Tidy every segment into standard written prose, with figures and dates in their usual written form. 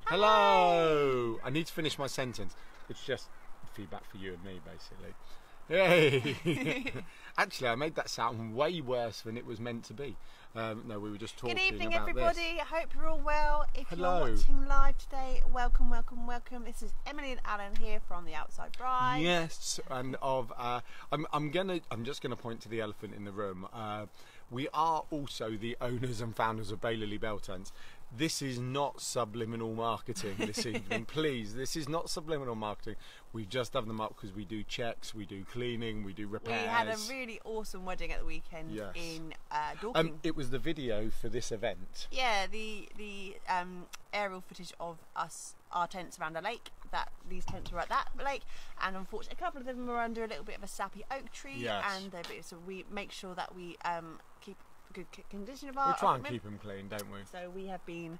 Hello! I need to finish my sentence. It's just feedback for you and me, basically. Yay! Actually, I made that sound way worse than it was meant to be. No, we were just talking about this. Good evening, everybody. I hope you're all well. If Hello. you're watching live today, welcome, welcome, welcome. This is Emily and Alan here from the Outside Bride. Yes, and I'm just gonna point to the elephant in the room. We are also the owners and founders of Baylily Bell Tents. This is not subliminal marketing this evening, please. This is not subliminal marketing. We've just done them up because we do checks, we do cleaning, we do repairs. We had a really awesome wedding at the weekend in Dorking. It was the video for this event. Yeah, the aerial footage of our tents around a lake. These tents were at that lake, and unfortunately, a couple of them were under a little bit of a sappy oak tree. Yes. And so we make sure that we keep good condition of our. We try and keep them clean, don't we? So we have been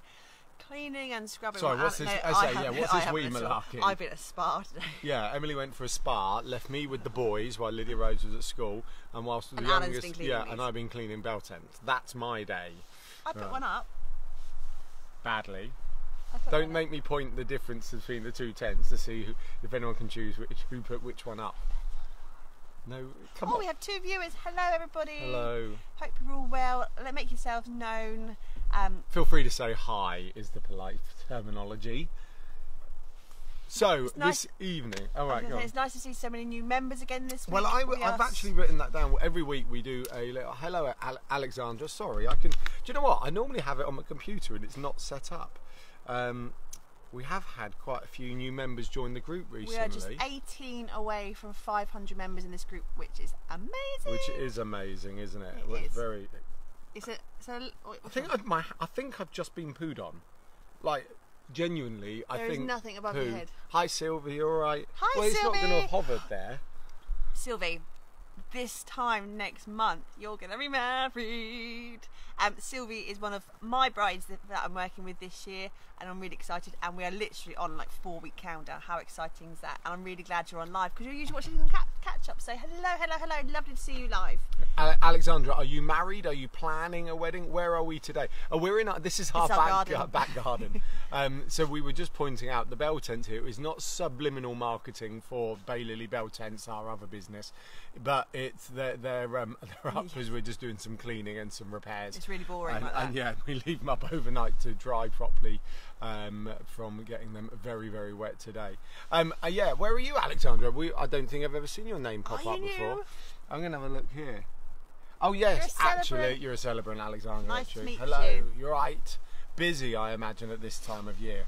cleaning and scrubbing. Sorry, what's this? What's this wee malarkey? I've been at a spa today. Yeah, Emily went for a spa, left me with the boys while Lydia Rose was at school, and whilst the youngest, and I've been cleaning bell tents. That's my day. I put one up. Badly. Don't make me point the difference between the two tents to see if anyone can choose who put which one up. No, come on. Oh, we have two viewers. Hello, everybody. Hello. Hope you're all well. Make yourselves known. Feel free to say hi is the polite terminology. So this evening, all right, go on. It's nice to see so many new members again this week. Well, I've actually written that down. Every week we do a little hello, Alexandra. Sorry, I can. Do you know what? I normally have it on my computer and it's not set up. We have had quite a few new members join the group recently. We are just 18 away from 500 members in this group, which is amazing. Which is amazing, isn't it? It is. Very. I think I've just been pooed on. Like, genuinely, I think. There is nothing above your head. Hi, Sylvia. You all right? Hi, well, Sylvie. It's not going to have hovered there. Sylvie, this time next month, you're going to be married. Sylvie is one of my brides that I'm working with this year, and I'm really excited, and we are literally on like 4-week countdown. How exciting is that? And I'm really glad you're on live because you're usually watching catch up. So hello, lovely to see you live. Alexandra, are you married? Are you planning a wedding? Where are we today? We're in this is our back garden. So we were just pointing out the bell tent here is not subliminal marketing for Baylily Bell Tents, our other business, but it's they're up because we're just doing some cleaning and some repairs. It's really boring. And yeah, we leave them up overnight to dry properly from getting them very, very wet today. Yeah, where are you, Alexandra? I don't think I've ever seen your name pop up before. I'm going to have a look here. Oh yes, you're a celebrant, Alexandra. Nice to meet Hello, you. You're right. Busy, I imagine, at this time of year.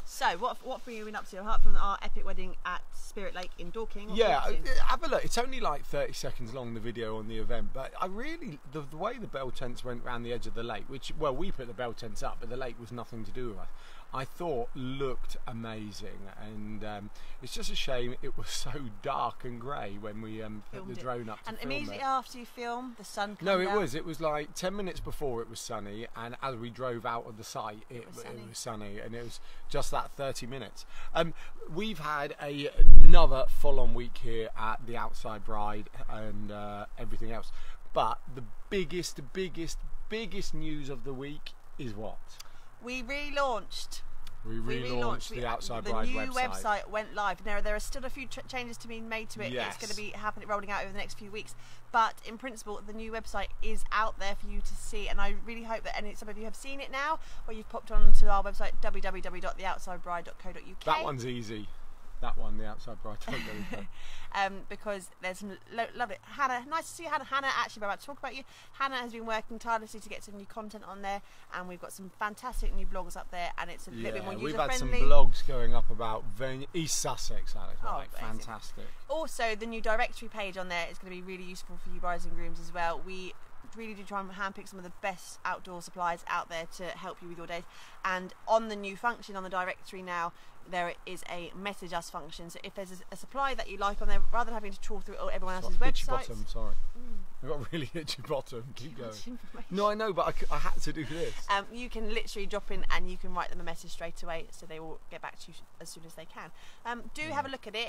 So, what have you been up to apart from our epic wedding at Spirit Lake in Dorking? Have a look. It's only like 30 seconds long, the video on the event, but I really the way the bell tents went around the edge of the lake, which we put the bell tents up, but the lake was nothing to do with us. I thought looked amazing, and it's just a shame it was so dark and grey when we put the drone up to and film immediately it. after you film, the sun came No, down. it was like 10 minutes before it was sunny, and as we drove out of the site it was sunny, and it was just that 30 minutes. We've had another full-on week here at the Outside Bride and everything else, but the biggest news of the week is what? We relaunched. We relaunched the Outside Bride website. The new website went live. Now there are still a few changes to be made to it. Yes. It's going to be rolling out over the next few weeks. But in principle, the new website is out there for you to see, and I really hope that some of you have seen it now, or you've popped onto our website www.theoutsidebride.co.uk. That one's easy. That one, the Outside Bride. Because there's some lovely Hannah. Nice to see you, Hannah. Hannah, actually, I'm about to talk about you. Hannah has been working tirelessly to get some new content on there, and we've got some fantastic new blogs up there, and it's a little bit more user friendly. We've had some blogs going up about East Sussex, Alex. Fantastic. Also, the new directory page on there is going to be really useful for you brides and grooms as well. We really do try and handpick some of the best outdoor supplies out there to help you with your days. And on the new function on the directory now, there is a message us function. So if there's a supply that you like on there, rather than having to trawl through everyone else's websites. Itchy bottom, sorry. I've got a really itchy bottom. Keep going. No, I know, but I had to do this. You can literally drop in and you can write them a message straight away, so they will get back to you as soon as they can. Have a look at it.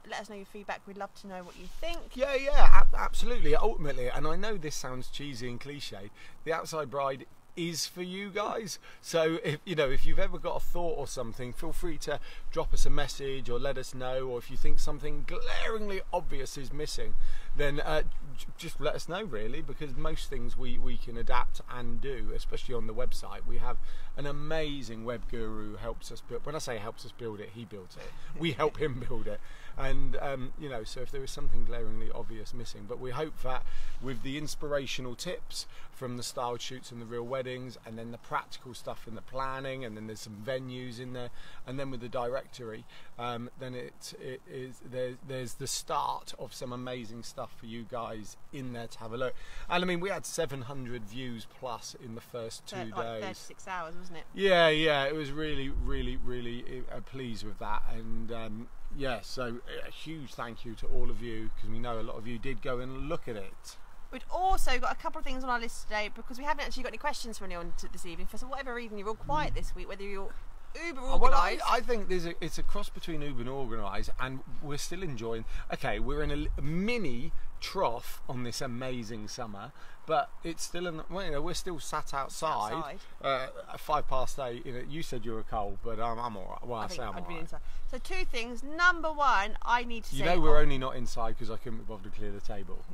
Let us know your feedback. We'd love to know what you think. Yeah, absolutely. Ultimately, and I know this sounds cheesy and cliche, the Outside Bride is for you guys. So if you've ever got a thought or something, feel free to drop us a message or let us know. Or if you think something glaringly obvious is missing, then just let us know, really, because most things we can adapt and do, especially on the website. We have an amazing web guru who helps us build. When I say helps us build it, he builds it. We help him build it. And so if there is something glaringly obvious missing, but we hope that with the inspirational tips from the styled shoots and the real weddings, and then the practical stuff in the planning, and then there's some venues in there, and then with the directory, then there's the start of some amazing stuff for you guys in there to have a look. And I mean, we had 700 views plus in the first 2 days. Like 36 hours, wasn't it? Yeah, it was really pleased with that. And so a huge thank you to all of you, because we know a lot of you did go and look at it. We've also got a couple of things on our list today, because we haven't actually got any questions for anyone this evening. For whatever reason, you're all quiet this week, whether you're uber organised. Well, I think it's a cross between uber and organised, and we're still enjoying. Okay, we're in a mini trough on this amazing summer, but it's still we're still sat outside. At 8:05. You said you were cold, but I'm all right. Well, I say I'm all right. Inside. So 2 things. Number 1, I need to say. We're only not inside because I couldn't be bothered to clear the table.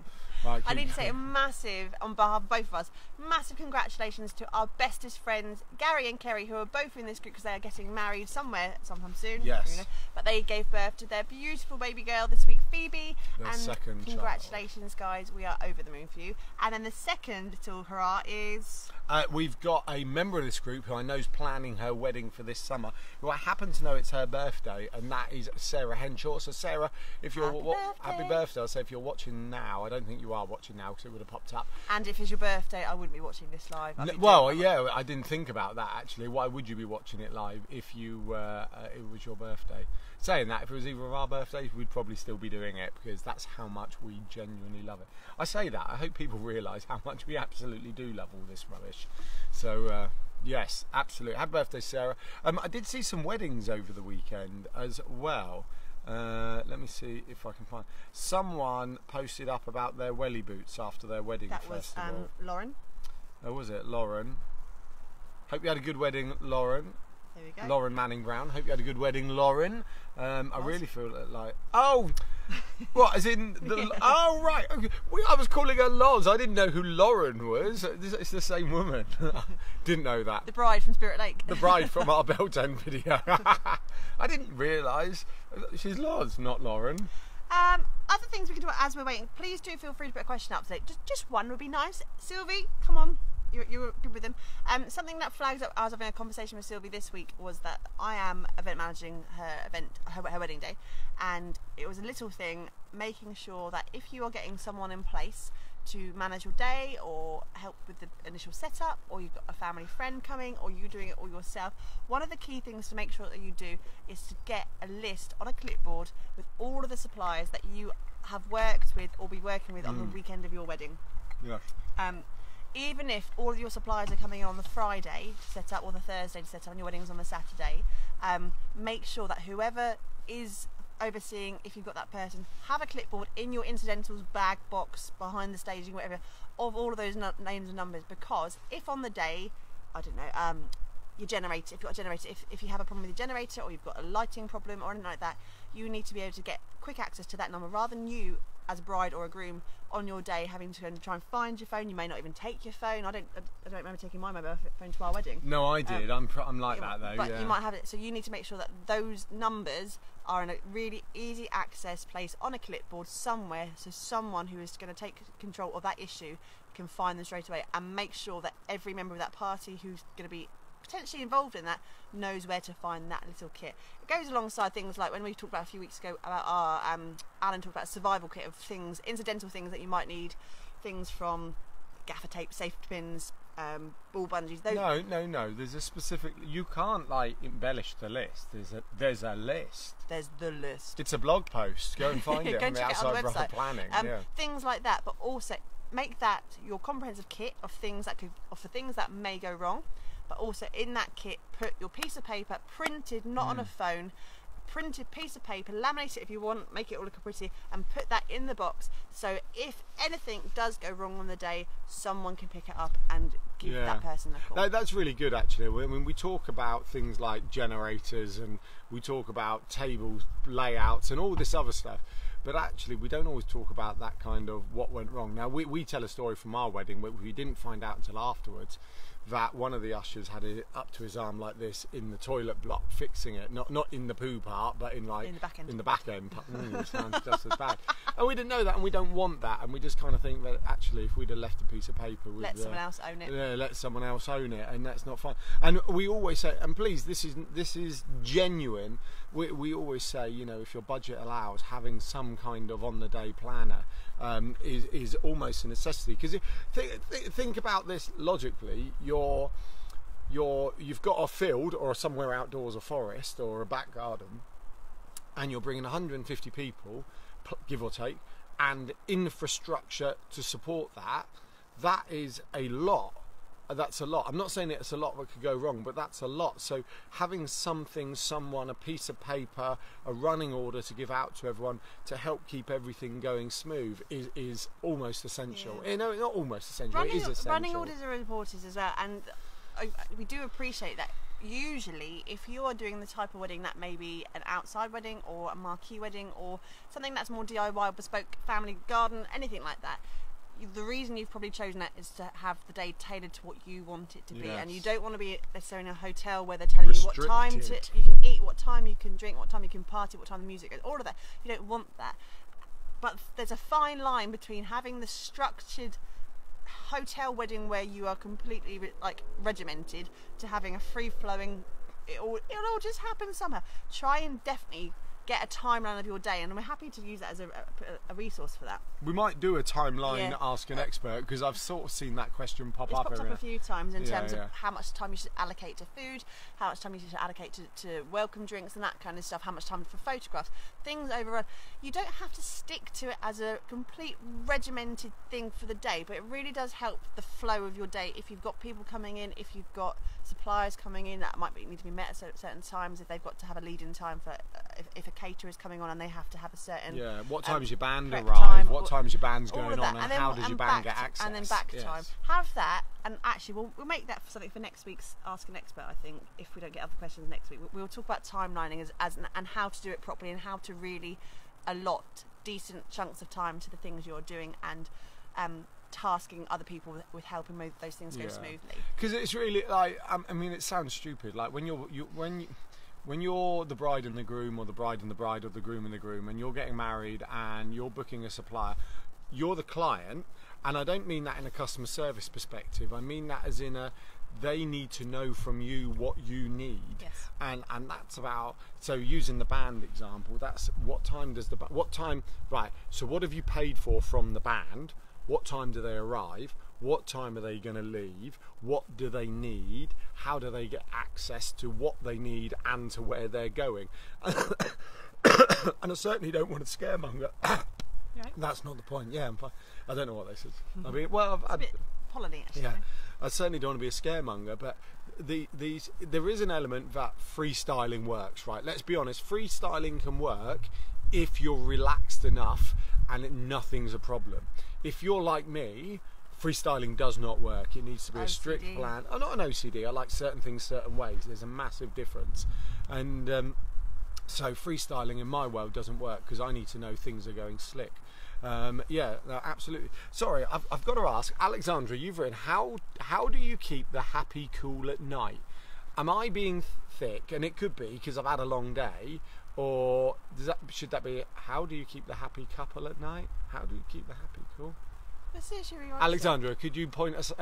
Right, I need to say a massive, on behalf of both of us, massive congratulations to our bestest friends, Gary and Kerry, who are both in this group because they are getting married sometime soon. Yes. But they gave birth to their beautiful baby girl this week, Phoebe. Their second congratulations, guys. We are over the moon for you. And then the second little hurrah is... we've got a member of this group who I know is planning her wedding for this summer, who I happen to know it's her birthday, and that is Sarah Henshaw. So Sarah, if you're happy birthday. I'll say if you're watching now, I don't think you are watching now because it would have popped up. And if it's your birthday, I wouldn't be watching this live. I didn't think about that actually. Why would you be watching it live if it was your birthday? Saying that, if it was either of our birthdays, we'd probably still be doing it, because that's how much we genuinely love it. I say that, I hope people realise how much we absolutely do love all this rubbish. So yes, absolutely. Happy birthday, Sarah. I did see some weddings over the weekend as well. Let me see if I can find. Someone posted up about their welly boots after their wedding festival. That was Lauren. Oh, was it Lauren? Hope you had a good wedding, Lauren. There we go. Lauren Manning Brown. Hope you had a good wedding, Lauren. I really feel like what? As in the? Oh right. Okay. I was calling her Loz. I didn't know who Lauren was. It's the same woman. Didn't know that. The bride from Spirit Lake. The bride from our Bell Tent video. I didn't realise she's Loz, not Lauren. Other things we can do as we're waiting. Please do feel free to put a question up today. Just one would be nice. Sylvie, come on. You're good with them. Something that flags up, I was having a conversation with Sylvie this week, was that I am event managing her wedding day, and it was a little thing, making sure that if you are getting someone in place to manage your day or help with the initial setup, or you've got a family friend coming, or you're doing it all yourself, one of the key things to make sure that you do is to get a list on a clipboard with all of the suppliers that you have worked with or be working with on the weekend of your wedding. Yeah. Even if all of your suppliers are coming in on the Friday to set up, or the Thursday to set up, and your wedding's on the Saturday, make sure that whoever is overseeing, if you've got that person, have a clipboard in your incidentals bag box behind the staging, whatever, of all of those names and numbers, because if on the day, I don't know, your generator, if you've got a generator, if you have a problem with your generator, or you've got a lighting problem or anything like that, you need to be able to get quick access to that number, rather than you as a bride or a groom on your day having to try and find your phone. You may not even take your phone. I don't remember taking my mobile phone to our wedding. No, I did. I'm like that though. But you might have it. So you need to make sure that those numbers are in a really easy access place on a clipboard somewhere, so someone who is going to take control of that issue can find them straight away, and make sure that every member of that party who's going to be potentially involved in that knows where to find that little kit. It goes alongside things like when we talked about a few weeks ago about our Alan talked about a survival kit of things, incidental things that you might need, things from gaffer tape, safety pins, ball bungees. Those... No. There's a specific. You can't like embellish the list. There's a list. There's the list. It's a blog post. Go and find it on the outside Brother Planning. Things like that, but also make that your comprehensive kit of things that may go wrong. But also in that kit, put your piece of paper, printed, not on a phone, printed piece of paper, laminate it if you want, make it all look pretty, and put that in the box. So if anything does go wrong on the day, someone can pick it up and give that person a call. That's really good, actually. I mean, we talk about things like generators, and we talk about tables, layouts, and all this other stuff. But actually, we don't always talk about that kind of what went wrong. Now, we tell a story from our wedding, but we didn't find out until afterwards that one of the ushers had it up to his arm like this in the toilet block, fixing it. Not in the poo part, but in like in the back end. It sounds just as bad. And we didn't know that, and we don't want that. And we just kind of think that actually, if we'd have left a piece of paper, let someone else own it. Yeah, let someone else own it, and that's not fun. And we always say, and please, this is genuine. We always say, you know, if your budget allows, having some kind of on-the-day planner is almost a necessity. Because think about this logically. You've got a field or somewhere outdoors, a forest or a back garden, and you're bringing 150 people, give or take, and infrastructure to support that. That is a lot. That's a lot. I'm not saying it's a lot that could go wrong, but that's a lot. So having someone, a piece of paper, a running order to give out to everyone to help keep everything going smooth is almost essential. Yeah. No, not almost essential. It is essential. Running orders are important as well, and we do appreciate that. Usually, if you are doing the type of wedding that may be an outside wedding or a marquee wedding or something that's more DIY, bespoke, family garden, anything like that, the reason you've probably chosen that is to have the day tailored to what you want it to be. And you don't want to be necessarily in a hotel where they're telling you what time you can eat, what time you can drink, what time you can party, what time the music goes, all of that. You don't want that. But there's a fine line between having the structured hotel wedding where you are completely regimented to having a free-flowing, it'll all just happen somehow. Try and definitely get a timeline of your day, and we're happy to use that as a resource for that. We might do a timeline Ask an Expert, because I've sort of seen that question pop up. It's popped up a few times in terms of how much time you should allocate to food, how much time you should allocate to welcome drinks and that kind of stuff, how much time for photographs, things overrun. You don't have to stick to it as a complete regimented thing for the day, but it really does help the flow of your day. If you've got people coming in, if you've got suppliers coming in that need to be met at certain times, if they've got to have a lead-in time for if a caterer is coming on and they have to have a certain what time does your band arrive, time, what time's your band's going on, and how does your band get access, and then back time. Have that, and actually we'll make that for something for next week's Ask an Expert. I think if we don't get other questions next week, we'll talk about timelining and how to do it properly, and how to really allot decent chunks of time to the things you're doing, and tasking other people with helping make those things go smoothly. Because it's really like, I mean, it sounds stupid, like when you're the bride and the groom, or the bride and the bride, or the groom and the groom, and you're getting married and you're booking a supplier, you're the client. And I don't mean that in a customer service perspective. I mean that as in they need to know from you what you need. Yes. And that's about, so using the band example, that's what time does right, so what have you paid for from the band? What time do they arrive? What time are they going to leave? What do they need? How do they get access to what they need and to where they're going? And I certainly don't want to scaremonger. Right. That's not the point. Yeah, I'm fine. I don't know what this is. Mm-hmm. I mean, well, it's a bit Polony, actually. Yeah, I certainly don't want to be a scaremonger, but there is an element that freestyling works, right? Let's be honest, freestyling can work if you're relaxed enough and nothing's a problem. If you're like me, freestyling does not work. It needs to be a strict plan. I'm not an OCD. I like certain things certain ways. There's a massive difference. And so freestyling in my world doesn't work, because I need to know things are going slick. Yeah, no, absolutely. Sorry, I've got to ask, Alexandra, you've written, how do you keep the happy cool at night? Am I being thick? And it could be because I've had a long day. Or should that be, how do you keep the happy couple at night? How do you keep the happy cool? Alexandra, could you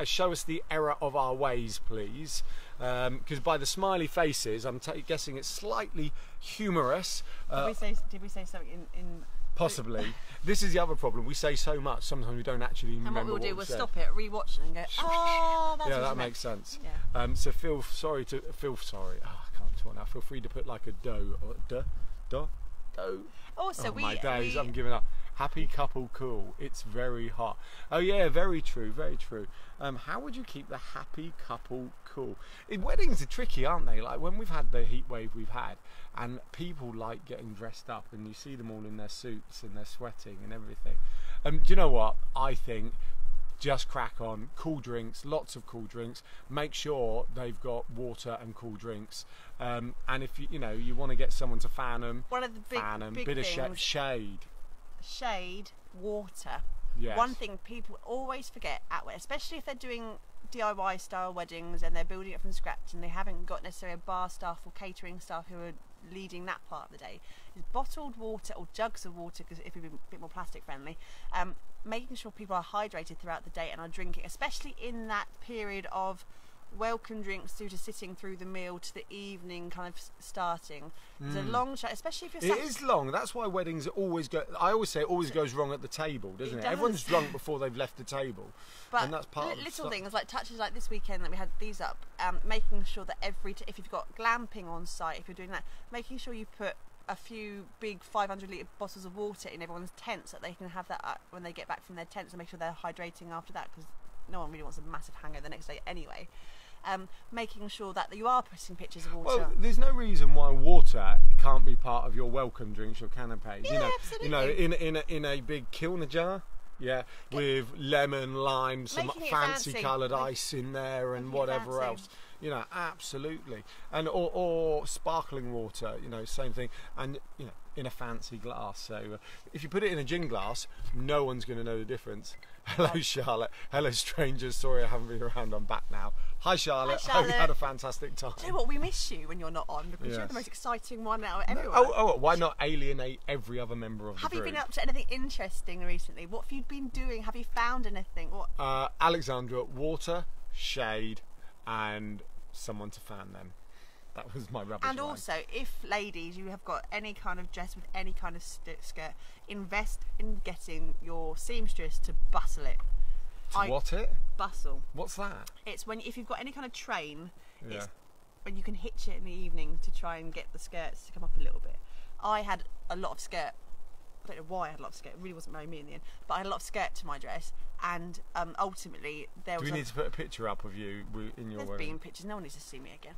show us the error of our ways, please? Because by the smiley faces, I'm guessing it's slightly humorous. Did we say something in Possibly. This is the other problem. We say so much, sometimes we don't actually remember what what we'll do, we we'll stop it, rewatch it and go, oh, that's yeah, that makes sense. Yeah. So feel sorry. Oh, I can't talk now. Feel free to put like a dough or dough. Also, my days, I'm giving up. Happy couple cool. It's very hot. Oh yeah, very true, very true. How would you keep the happy couple cool? Weddings are tricky, aren't they? Like when we've had the heat wave we've had, and people like getting dressed up, and you see them all in their suits and they're sweating and everything. Do you know what? I think just crack on. Cool drinks, lots of cool drinks. Make sure they've got water and cool drinks. And if you know you want to get someone to fan them, one of the big bit things, of shade, water. Yes. One thing people always forget especially if they're doing DIY style weddings and they're building it from scratch and they haven't got necessarily a bar staff or catering staff who are leading that part of the day, is bottled water or jugs of water, because if you're a bit more plastic friendly, making sure people are hydrated throughout the day and are drinking, especially in that period of welcome drinks through to sitting through the meal to the evening kind of starting. It's a long chat, especially if you're It is long. That's why weddings always go. I always say it always goes wrong at the table, doesn't it? Does. Everyone's drunk before they've left the table, but and that's part of little things like touches like this weekend that we had these up, making sure that if you've got glamping on site, if you're doing that, making sure you put a few big 500 litre bottles of water in everyone's tents so that they can have that up when they get back from their tents, and make sure they're hydrating after that, because no one really wants a massive hangover the next day anyway. Making sure that you are putting pictures of water. Well, there's no reason why water can't be part of your welcome drinks, your canapes. Yeah, absolutely. In a big Kilner jar. Yeah, with lemon, lime, some fancy coloured ice in there, and whatever else. You know, absolutely. And or sparkling water. You know, same thing. And you know, in a fancy glass. So if you put it in a gin glass, no one's going to know the difference. Hello, Charlotte. Hello, strangers. Sorry I haven't been around. I'm back now. Hi, Charlotte. Hi, Charlotte. Hope you had a fantastic time. Do you know what? We miss you when you're not on, because you're the most exciting one out of everyone. Oh, why not alienate every other member of the group? Have you been up to anything interesting recently? What have you been doing? Have you found anything? What? Alexandra, water, shade, and someone to fan them. That was my rubbish And line. also, if ladies, you have got any kind of dress with any kind of skirt, invest in getting your seamstress to bustle it. What it? Bustle. What's that? It's if you've got any kind of train, it's when you can hitch it in the evening to try and get the skirts to come up a little bit. I had a lot of skirt. I don't know why I had a lot of skirt. It really wasn't very me in the end. But I had a lot of skirt to my dress, and ultimately there was. Do we need to put a picture up of you in your wedding? There's been pictures. No one needs to see me again.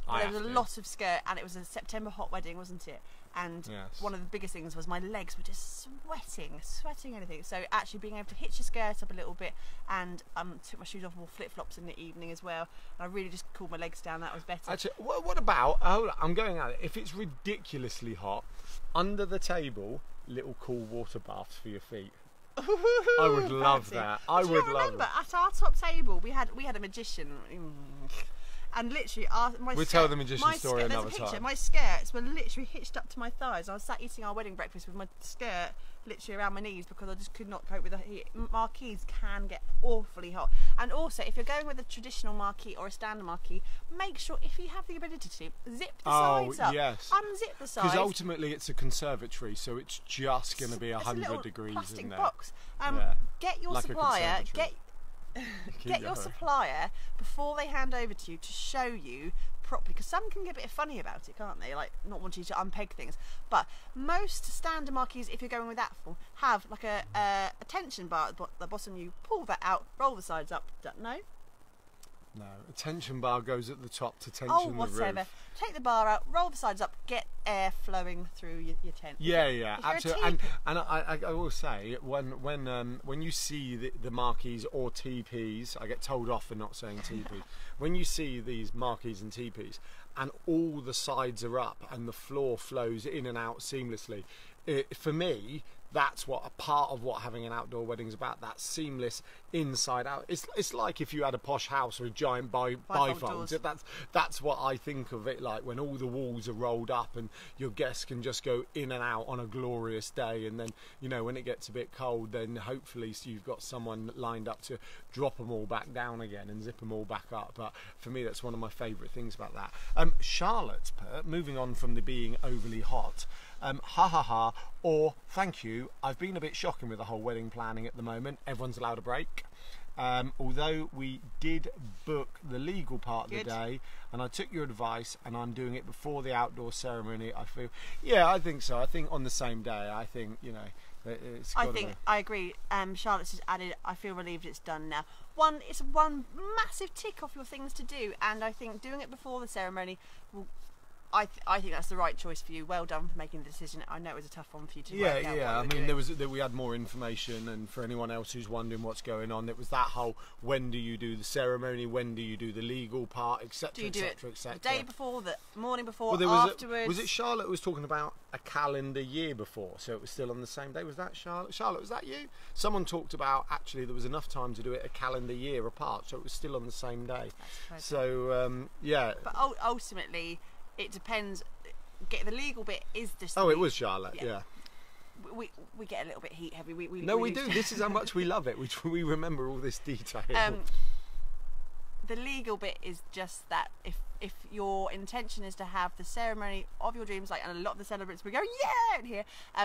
There was a lot of skirt, and it was a September hot wedding, wasn't it? And one of the biggest things was my legs were just sweating anything. So actually being able to hitch your skirt up a little bit, and took my shoes off, wore flip-flops in the evening as well, and I really just cooled my legs down. That was better. Actually, what about, I'm going at it, if it's ridiculously hot, under the table, little cool water baths for your feet. I would love that. I would love that. At our top table, we had a magician. And literally, we'll tell the magician story another time. My skirts were literally hitched up to my thighs. I was sat eating our wedding breakfast with my skirt literally around my knees because I just could not cope with the heat. Marquees can get awfully hot. And also, if you're going with a traditional marquee or a standard marquee, make sure, if you have the ability to, zip the sides up. Yes. Unzip the sides. Because ultimately it's a conservatory, so it's just going to be 100 degrees plastic in there. Box. Get your supplier. Get your supplier before they hand over to you to show you properly, because some can get a bit funny about it, can't they? Like not wanting to unpeg things. But most standard marquees, if you're going with that full, have like a tension bar at the bottom. You pull that out, roll the sides up. No, a tension bar goes at the top to tension the roof. Take the bar out, roll the sides up, get air flowing through your tent. Yeah, absolutely. And I will say, when you see the marquees or teepees, I get told off for not saying teepees. When you see these marquees and teepees, and all the sides are up and the floor flows in and out seamlessly, for me, that's what a part of what having an outdoor wedding is about. That seamless inside out. It's like if you had a posh house with giant bifolds. That's what I think of it like, when all the walls are rolled up and your guests can just go in and out on a glorious day. And then, you know, when it gets a bit cold, then hopefully you've got someone lined up to drop them all back down again and zip them all back up. But for me, that's one of my favourite things about that. Charlotte's put, moving on from the being overly hot, ha ha ha, or thank you, I've been a bit shocking with the whole wedding planning at the moment. Everyone's allowed a break. Although we did book the legal part of the day, and I took your advice, and I'm doing it before the outdoor ceremony. I think so. I think on the same day. I think, you know, I agree. Charlotte's just added, I feel relieved it's done now. It's one massive tick off your things to do, and I think doing it before the ceremony will I think that's the right choice for you. Well done for making the decision. I know it was a tough one for you to work out. Yeah. I mean, we had more information, and for anyone else who's wondering what's going on, it was that whole when do you do the ceremony, when do you do the legal part, etc. Do you do it etc. the day before, the morning before, Well, afterwards? Was it Charlotte who was talking about a calendar year before, so it was still on the same day? Was that Charlotte? Charlotte, was that you? Someone talked about actually there was enough time to do it a calendar year apart, so it was still on the same day. So yeah. But ultimately, it depends. The legal bit is just. Oh, it was Charlotte. Yeah. We get a little bit heat heavy. We do. This is how much we love it. We remember all this detail. The legal bit is just that if your intention is to have the ceremony of your dreams, and a lot of the celebrants we go yeah in here.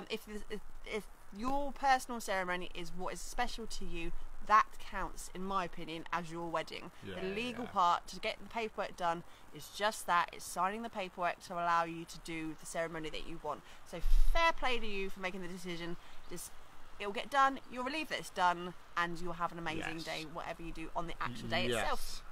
If your personal ceremony is what is special to you, that counts, in my opinion, as your wedding. The legal part, to get the paperwork done, is just that. It's signing the paperwork to allow you to do the ceremony that you want. So fair play to you for making the decision. It'll get done, you'll relieve that it's done, and you'll have an amazing day, whatever you do on the actual day itself.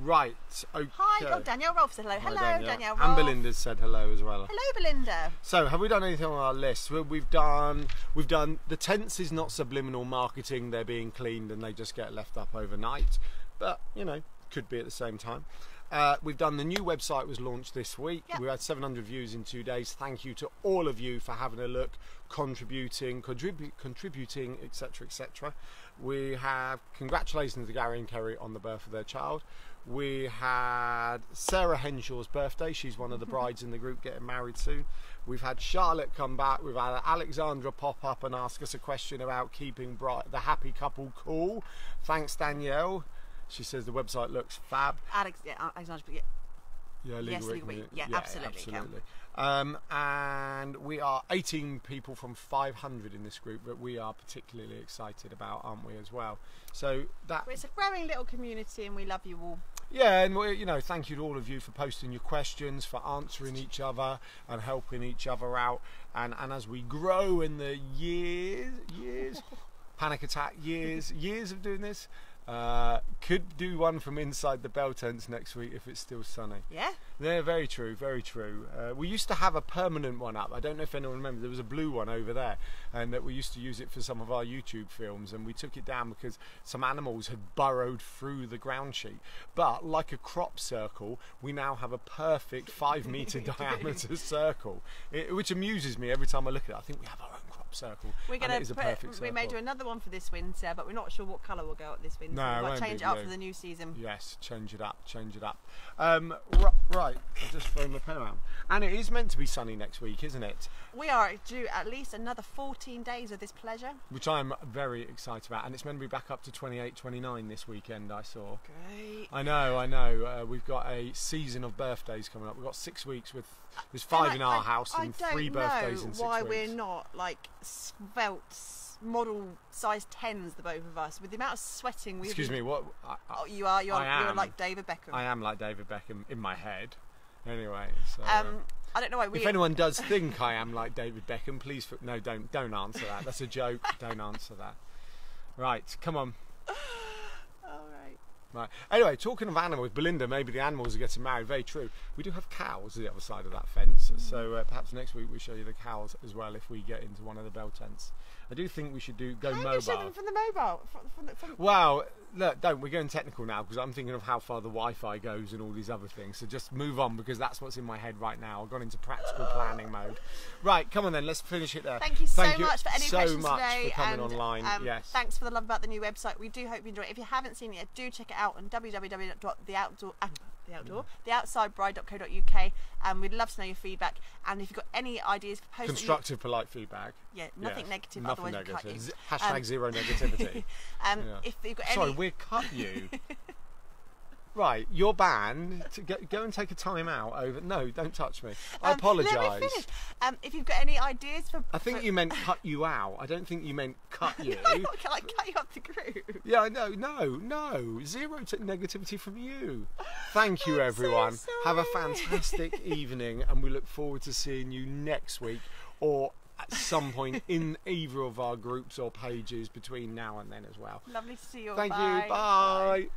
Right, okay. Hi, Danielle Rolfe said hello. Hello, Danielle Rolfe. And Belinda's said hello as well. Hello, Belinda. So, have we done anything on our list? Well, we've done the tents is not subliminal marketing. They're being cleaned and they just get left up overnight. But, could be at the same time. We've done the new website was launched this week. We had 700 views in 2 days. Thank you to all of you for having a look, contributing, etc, etc. We have congratulations to Gary and Kerry on the birth of their child. We had Sarah Henshaw's birthday. She's one of the brides in the group getting married soon. We've had Charlotte come back. We've had Alexandra pop up and ask us a question about keeping the happy couple cool. Thanks, Danielle. She says the website looks fab. Alexandra, legal. Yeah, absolutely. And we are 18 people from 500 in this group that we are particularly excited about, aren't we, as well? So it's a growing little community, and we love you all. Yeah, and thank you to all of you for posting your questions, for answering each other and helping each other out. And as we grow in the years, panic attack years of doing this. Could do one from inside the Bell Tents next week if it's still sunny. Yeah. Yeah, very true, very true. We used to have a permanent one up. I don't know if anyone remembers. There was a blue one over there, and that we used to use it for some of our YouTube films, and we took it down because some animals had burrowed through the ground sheet. But like a crop circle, we now have a perfect 5 metre diameter circle, which amuses me every time I look at it. I think we have our own crop circle. We're going to we may do another one for this winter, but we're not sure what colour will go up this winter. No, we'll change it up for the new season. Yes, change it up. Right, I'll just throw my pen around. And it is meant to be sunny next week, isn't it? We are due at least another 14 days of this pleasure, which I'm very excited about, and it's meant to be back up to 28, 29 this weekend, I saw. Great. I know. We've got a season of birthdays coming up. We've got 6 weeks there's 5 in our house and 3 birthdays in 6 weeks. I don't know why we're not like svelte model size 10s, the both of us, with the amount of sweating we've Excuse me, what? You're like David Beckham. I am like David Beckham in my head. Anyway, so I don't know why if anyone does think I am like David Beckham, please no, don't answer that. That's a joke. Don't answer that. Right, come on. Right. Anyway, talking of animals, Belinda, maybe the animals are getting married. Very true. We do have cows at the other side of that fence, so perhaps next week we show you the cows as well if we get into one of the Bell Tents. I do think we should go mobile. How do you show them from the mobile? Well, look, we're going technical now because I'm thinking of how far the Wi-Fi goes and all these other things. So just move on because that's what's in my head right now. I've gone into practical planning mode. Right, come on then, let's finish it there. Thank you so much for any questions today. For coming online. Yes. Thanks for the love about the new website. We do hope you enjoy it. If you haven't seen it yet, do check it out on theoutsidebride.co.uk, and we'd love to know your feedback. And if you've got any ideas for posting, constructive, polite feedback. Yeah, nothing negative. Nothing otherwise negative. We cut you. Hashtag zero negativity. If you've got any... Sorry, we'll cut you. Right, you're banned. Go and take a time out over. No, don't touch me. I apologise. Let me finish. If you've got any ideas for... I think you meant cut you out. I don't think you meant cut you. No, can I cut you up the group? Yeah, I know. No. Zero negativity from you. Thank you, everyone. So have a fantastic evening, and we look forward to seeing you next week or at some point in either of our groups or pages between now and then as well. Lovely to see you all. Thank you. Bye.